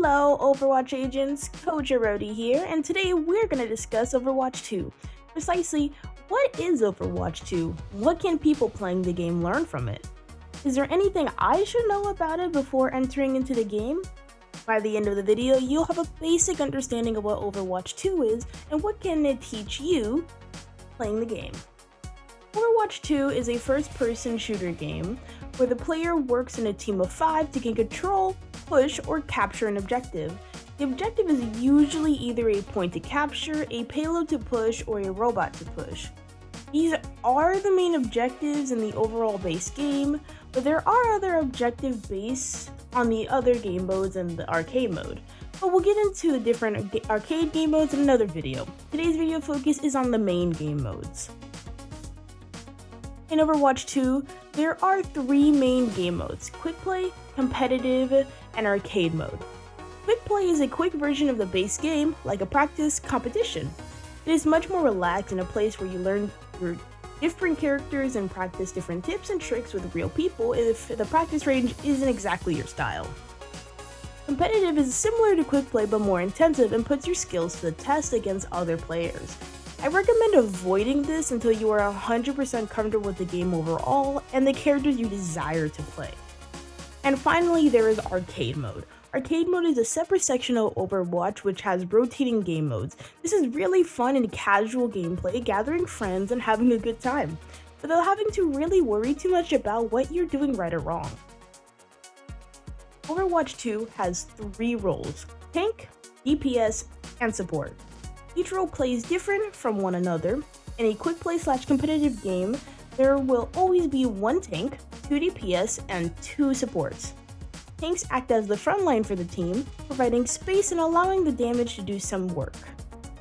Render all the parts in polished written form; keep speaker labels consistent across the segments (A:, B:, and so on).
A: Hello Overwatch agents, Coach Arodi here, and today we're going to discuss Overwatch 2. Precisely, what is Overwatch 2? What can people playing the game learn from it? Is there anything I should know about it before entering into the game? By the end of the video, you'll have a basic understanding of what Overwatch 2 is and what can it teach you playing the game. Overwatch 2 is a first-person shooter game where the player works in a team of 5 to gain control, push, or capture an objective. The objective is usually either a point to capture, a payload to push, or a robot to push. These are the main objectives in the overall base game, but there are other objectives based on the other game modes and the arcade mode. But we'll get into the different arcade game modes in another video. Today's video focus is on the main game modes. In Overwatch 2, there are 3 main game modes: Quick Play, Competitive, and Arcade mode. Quick Play is a quick version of the base game, like a practice competition. It is much more relaxed and a place where you learn your different characters and practice different tips and tricks with real people if the practice range isn't exactly your style. Competitive is similar to Quick Play but more intensive and puts your skills to the test against other players. I recommend avoiding this until you are 100% comfortable with the game overall and the characters you desire to play. And finally, there is Arcade mode. Arcade mode is a separate section of Overwatch which has rotating game modes. This is really fun and casual gameplay, gathering friends and having a good time, without having to really worry too much about what you're doing right or wrong. Overwatch 2 has 3 roles: tank, DPS, and support. Each role plays different from one another. In a quick play / competitive game, there will always be 1 tank, 2 DPS, and 2 supports. Tanks act as the front line for the team, providing space and allowing the damage to do some work.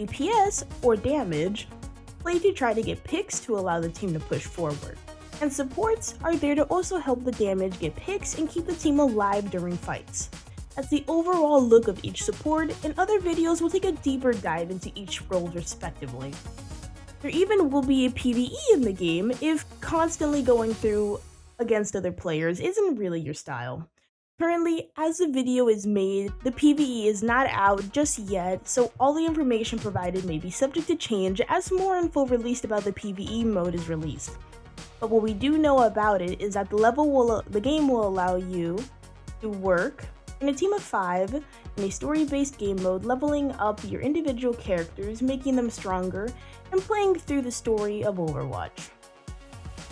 A: DPS, or damage, play to try to get picks to allow the team to push forward. And supports are there to also help the damage get picks and keep the team alive during fights. That's the overall look of each support. In other videos, we'll take a deeper dive into each role respectively. There even will be a PvE in the game if constantly going through against other players isn't really your style. Currently, as the video is made, the PvE is not out just yet, so all the information provided may be subject to change as more info released about the PvE mode is released. But what we do know about it is that the game will allow you to work in a team of 5 in a story-based game mode, leveling up your individual characters, making them stronger, and playing through the story of Overwatch.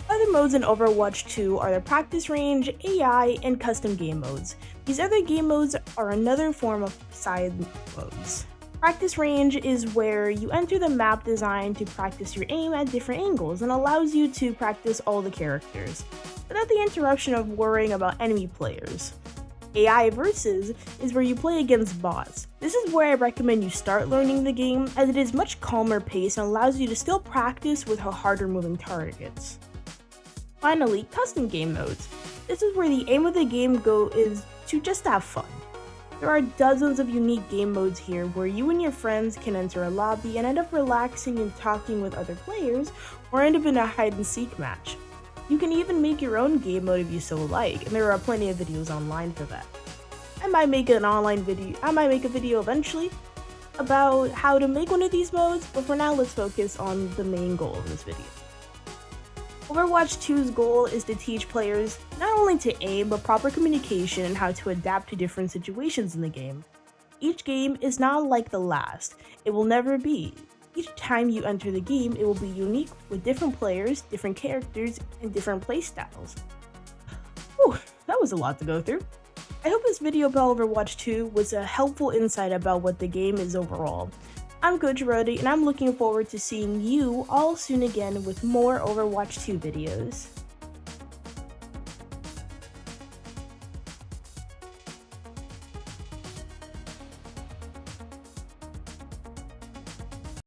A: Other modes in Overwatch 2 are the practice range, AI, and custom game modes. These other game modes are another form of side modes. Practice range is where you enter the map designed to practice your aim at different angles and allows you to practice all the characters, without the interruption of worrying about enemy players. AI Versus is where you play against bots. This is where I recommend you start learning the game, as it is much calmer pace and allows you to still practice with harder moving targets. Finally, custom game modes. This is where the aim of the game is to just have fun. There are dozens of unique game modes here where you and your friends can enter a lobby and end up relaxing and talking with other players, or end up in a hide and seek match. You can even make your own game mode if you so like, and there are plenty of videos online for that. I might make a video eventually about how to make one of these modes, but for now let's focus on the main goal of this video. Overwatch 2's goal is to teach players not only to aim, but proper communication and how to adapt to different situations in the game. Each game is not like the last. It will never be. Each time you enter the game, it will be unique with different players, different characters, and different playstyles. Whew, that was a lot to go through. I hope this video about Overwatch 2 was a helpful insight about what the game is overall. I'm Coach Arodi, and I'm looking forward to seeing you all soon again with more Overwatch 2 videos.